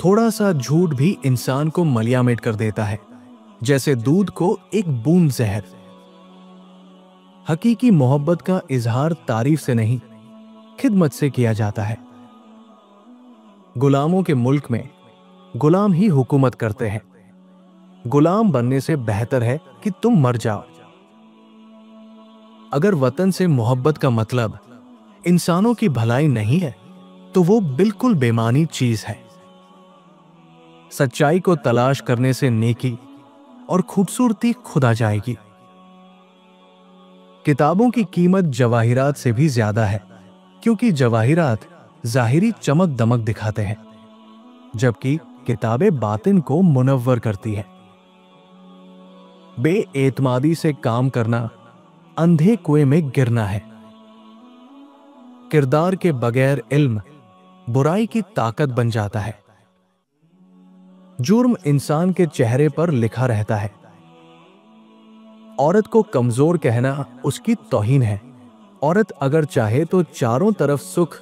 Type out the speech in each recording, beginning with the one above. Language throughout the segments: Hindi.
थोड़ा सा झूठ भी इंसान को मलियामेट कर देता है, जैसे दूध को एक बूंद जहर। हकीकी मोहब्बत का इजहार तारीफ से नहीं, खिदमत से किया जाता है। गुलामों के मुल्क में गुलाम ही हुकूमत करते हैं। गुलाम बनने से बेहतर है कि तुम मर जाओ। अगर वतन से मोहब्बत का मतलब इंसानों की भलाई नहीं है, तो वो बिल्कुल बेमानी चीज है। सच्चाई को तलाश करने से नेकी और खूबसूरती खुद आ जाएगी। किताबों की कीमत जवाहिरात से भी ज्यादा है, क्योंकि जवाहिरात जाहिरी चमक दमक दिखाते हैं, जबकि किताबें बातिन को मुनव्वर करती हैं। बेएतमादी से काम करना अंधे कुएं में गिरना है। किरदार के बगैर इल्म बुराई की ताकत बन जाता है। जुर्म इंसान के चेहरे पर लिखा रहता है। औरत को कमजोर कहना उसकी तौहीन है। औरत अगर चाहे तो चारों तरफ सुख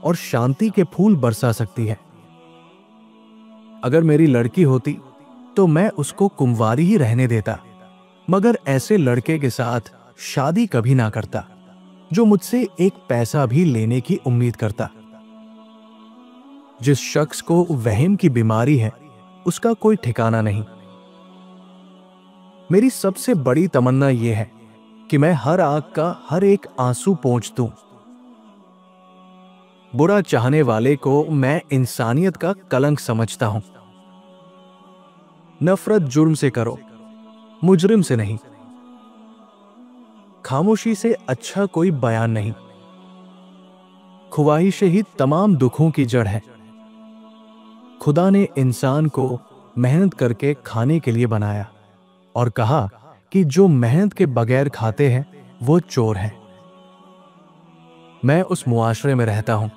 और शांति के फूल बरसा सकती है। अगर मेरी लड़की होती तो मैं उसको कुंवारी ही रहने देता, मगर ऐसे लड़के के साथ शादी कभी ना करता जो मुझसे एक पैसा भी लेने की उम्मीद करता। जिस शख्स को वहम की बीमारी है, उसका कोई ठिकाना नहीं। मेरी सबसे बड़ी तमन्ना यह है कि मैं हर आंख का हर एक आंसू पोंछ दूं। बुरा चाहने वाले को मैं इंसानियत का कलंक समझता हूं। नफरत जुर्म से करो, मुजरिम से नहीं। खामोशी से अच्छा कोई बयान नहीं। ख्वाहिशें ही तमाम दुखों की जड़ है। खुदा ने इंसान को मेहनत करके खाने के लिए बनाया और कहा कि जो मेहनत के बगैर खाते हैं वो चोर हैं। मैं उस मुआशरे में रहता हूं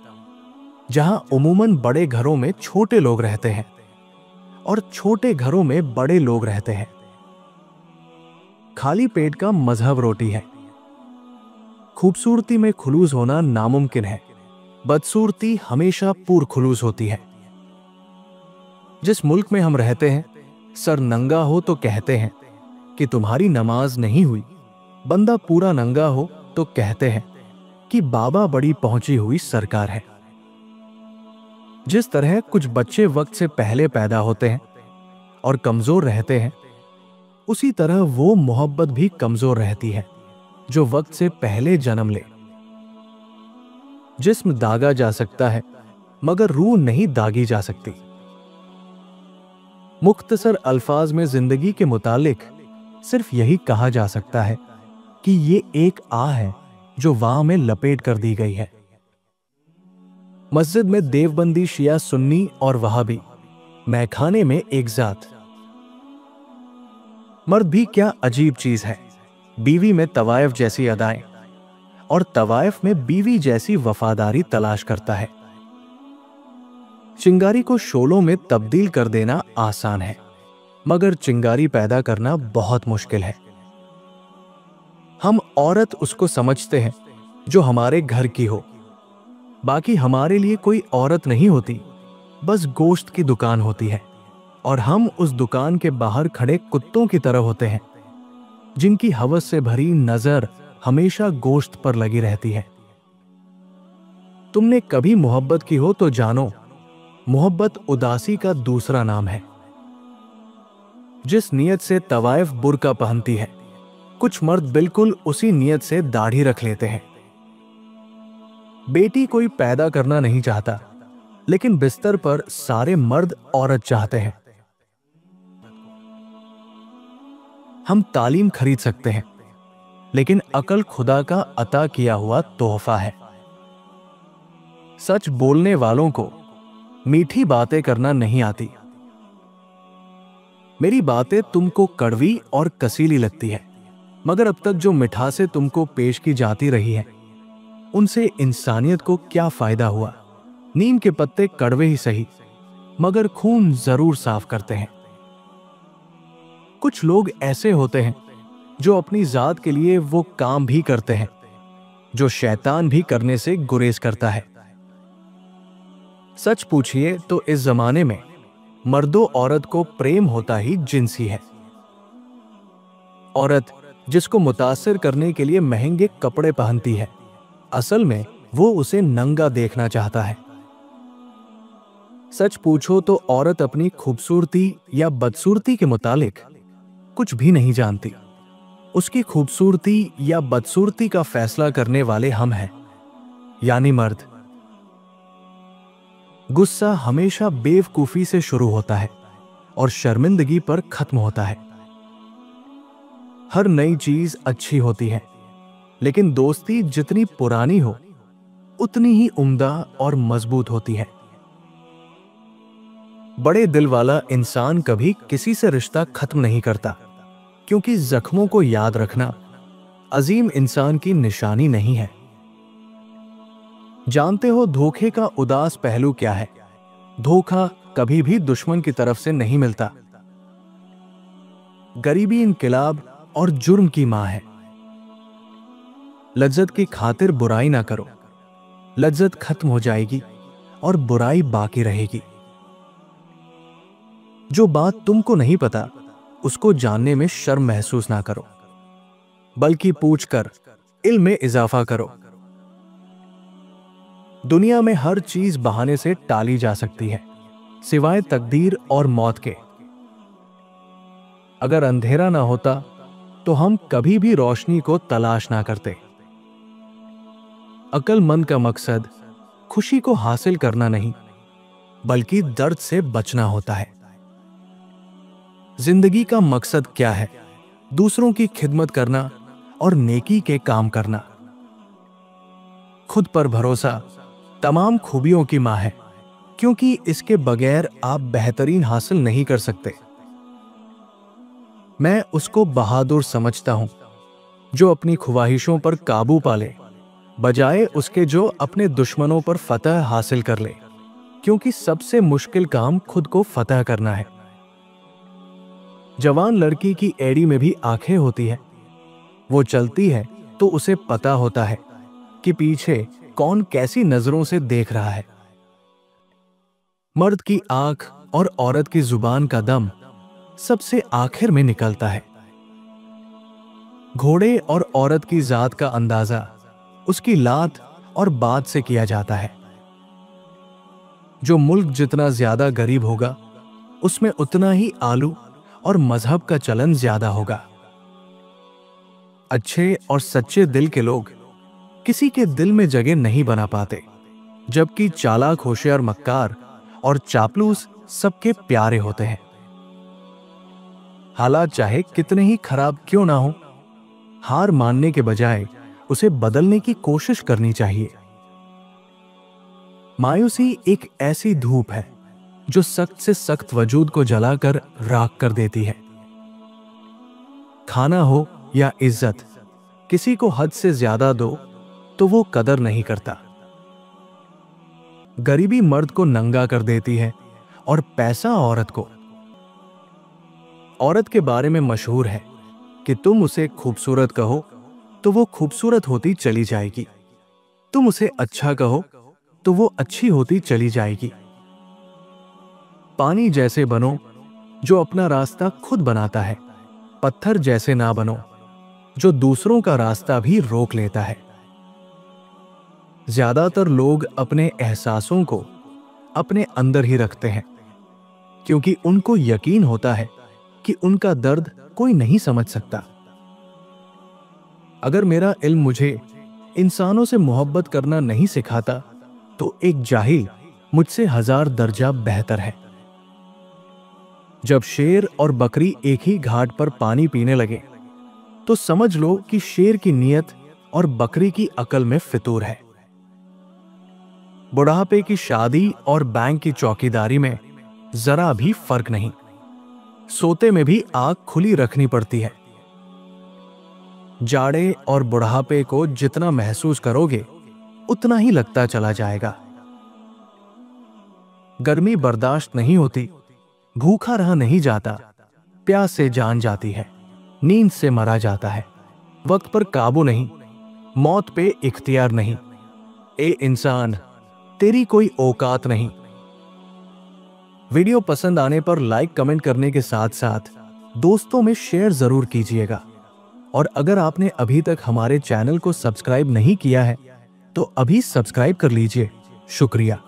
जहां उमूमन बड़े घरों में छोटे लोग रहते हैं और छोटे घरों में बड़े लोग रहते हैं। खाली पेट का मजहब रोटी है। खूबसूरती में खुलूस होना नामुमकिन है। बदसूरती हमेशा पूर खुलूस होती है। जिस मुल्क में हम रहते हैं, सर नंगा हो तो कहते हैं कि तुम्हारी नमाज नहीं हुई। बंदा पूरा नंगा हो तो कहते हैं कि बाबा बड़ी पहुंची हुई सरकार है। जिस तरह कुछ बच्चे वक्त से पहले पैदा होते हैं और कमजोर रहते हैं, उसी तरह वो मोहब्बत भी कमजोर रहती है जो वक्त से पहले जन्म ले। जिस्म दागा जा सकता है, मगर रूह नहीं दागी जा सकती। मुख्तसर अल्फाज में जिंदगी के मुतालिक सिर्फ यही कहा जा सकता है कि ये एक आह है जो वाह में लपेट कर दी गई है। मस्जिद में देवबंदी, शिया, सुन्नी और वहाबी, मैखाने में एक जात। मर्द भी क्या अजीब चीज है। बीवी में तवायफ जैसी अदाएं और तवायफ में बीवी जैसी वफादारी तलाश करता है। चिंगारी को शोलों में तब्दील कर देना आसान है, मगर चिंगारी पैदा करना बहुत मुश्किल है। हम औरत उसको समझते हैं जो हमारे घर की हो। बाकी हमारे लिए कोई औरत नहीं होती, बस गोश्त की दुकान होती है और हम उस दुकान के बाहर खड़े कुत्तों की तरह होते हैं जिनकी हवस से भरी नजर हमेशा गोश्त पर लगी रहती है। तुमने कभी मोहब्बत की हो तो जानो, मोहब्बत उदासी का दूसरा नाम है। जिस नियत से तवायफ बुर्का पहनती है, कुछ मर्द बिल्कुल उसी नियत से दाढ़ी रख लेते हैं। बेटी कोई पैदा करना नहीं चाहता, लेकिन बिस्तर पर सारे मर्द औरत चाहते हैं। हम तालीम खरीद सकते हैं, लेकिन अकल खुदा का अता किया हुआ तोहफा है। सच बोलने वालों को मीठी बातें करना नहीं आती। मेरी बातें तुमको कड़वी और कसीली लगती है, मगर अब तक जो मिठासें तुमको पेश की जाती रही है, उनसे इंसानियत को क्या फायदा हुआ। नीम के पत्ते कड़वे ही सही, मगर खून जरूर साफ करते हैं। कुछ लोग ऐसे होते हैं जो अपनी जात के लिए वो काम भी करते हैं जो शैतान भी करने से गुरेज करता है। सच पूछिए तो इस जमाने में मर्दों औरत को प्रेम होता ही जिनसी है। औरत जिसको मुतासिर करने के लिए महंगे कपड़े पहनती है, असल में वो उसे नंगा देखना चाहता है। सच पूछो तो औरत अपनी खूबसूरती या बदसूरती के मुतालिक कुछ भी नहीं जानती। उसकी खूबसूरती या बदसूरती का फैसला करने वाले हम हैं, यानी मर्द। गुस्सा हमेशा बेवकूफी से शुरू होता है और शर्मिंदगी पर खत्म होता है। हर नई चीज अच्छी होती है, लेकिन दोस्ती जितनी पुरानी हो उतनी ही उम्दा और मजबूत होती है। बड़े दिल वाला इंसान कभी किसी से रिश्ता खत्म नहीं करता, क्योंकि जख्मों को याद रखना अजीम इंसान की निशानी नहीं है। जानते हो धोखे का उदास पहलू क्या है? धोखा कभी भी दुश्मन की तरफ से नहीं मिलता। गरीबी इनकलाब और जुर्म की मां है। लज्जत की खातिर बुराई ना करो, लज्जत खत्म हो जाएगी और बुराई बाकी रहेगी। जो बात तुमको नहीं पता उसको जानने में शर्म महसूस ना करो, बल्कि पूछकर इल्म में इजाफा करो। दुनिया में हर चीज बहाने से टाली जा सकती है, सिवाय तकदीर और मौत के। अगर अंधेरा ना होता तो हम कभी भी रोशनी को तलाश ना करते। अक्लमंद का मकसद खुशी को हासिल करना नहीं, बल्कि दर्द से बचना होता है। जिंदगी का मकसद क्या है? दूसरों की खिदमत करना और नेकी के काम करना। खुद पर भरोसा तमाम खूबियों की मां है, क्योंकि इसके बगैर आप बेहतरीन हासिल नहीं कर सकते। मैं उसको बहादुर समझता हूं जो अपनी ख्वाहिशों पर काबू पाले, बजाय उसके जो अपने दुश्मनों पर फतह हासिल कर ले, क्योंकि सबसे मुश्किल काम खुद को फतह करना है। जवान लड़की की एड़ी में भी आंखें होती है। वो चलती है तो उसे पता होता है कि पीछे कौन कैसी नजरों से देख रहा है। मर्द की आंख और औरत की जुबान का दम सबसे आखिर में निकलता है। घोड़े और औरत की जात का अंदाजा उसकी लात और बात से किया जाता है। जो मुल्क जितना ज्यादा गरीब होगा, उसमें उतना ही आलू और मजहब का चलन ज्यादा होगा। अच्छे और सच्चे दिल के लोग किसी के दिल में जगह नहीं बना पाते, जबकि चालाक, होशियार, मक्कार और चापलूस सबके प्यारे होते हैं। हालात चाहे कितने ही खराब क्यों ना हो, हार मानने के बजाय उसे बदलने की कोशिश करनी चाहिए। मायूसी एक ऐसी धूप है जो सख्त से सख्त वजूद को जलाकर राख कर देती है। खाना हो या इज्जत, किसी को हद से ज्यादा दो तो वो कदर नहीं करता। गरीबी मर्द को नंगा कर देती है और पैसा औरत को। औरत के बारे में मशहूर है कि तुम उसे खूबसूरत कहो तो वो खूबसूरत होती चली जाएगी, तुम उसे अच्छा कहो तो वो अच्छी होती चली जाएगी। पानी जैसे बनो जो अपना रास्ता खुद बनाता है, पत्थर जैसे ना बनो जो दूसरों का रास्ता भी रोक लेता है। ज्यादातर लोग अपने एहसासों को अपने अंदर ही रखते हैं, क्योंकि उनको यकीन होता है कि उनका दर्द कोई नहीं समझ सकता। अगर मेरा इल्म मुझे इंसानों से मोहब्बत करना नहीं सिखाता तो एक जाहिल मुझसे 1000 दर्जा बेहतर है। जब शेर और बकरी एक ही घाट पर पानी पीने लगे तो समझ लो कि शेर की नीयत और बकरी की अकल में फितूर है। बुढ़ापे की शादी और बैंक की चौकीदारी में जरा भी फर्क नहीं। सोते में भी आंख खुली रखनी पड़ती है। जाड़े और बुढ़ापे को जितना महसूस करोगे उतना ही लगता चला जाएगा। गर्मी बर्दाश्त नहीं होती, भूखा रहा नहीं जाता, प्यास से जान जाती है, नींद से मरा जाता है, वक्त पर काबू नहीं, मौत पे इख्तियार नहीं। ए इंसान, तेरी कोई औकात नहीं। वीडियो पसंद आने पर लाइक कमेंट करने के साथ साथ दोस्तों में शेयर जरूर कीजिएगा। और अगर आपने अभी तक हमारे चैनल को सब्सक्राइब नहीं किया है तो अभी सब्सक्राइब कर लीजिए। शुक्रिया।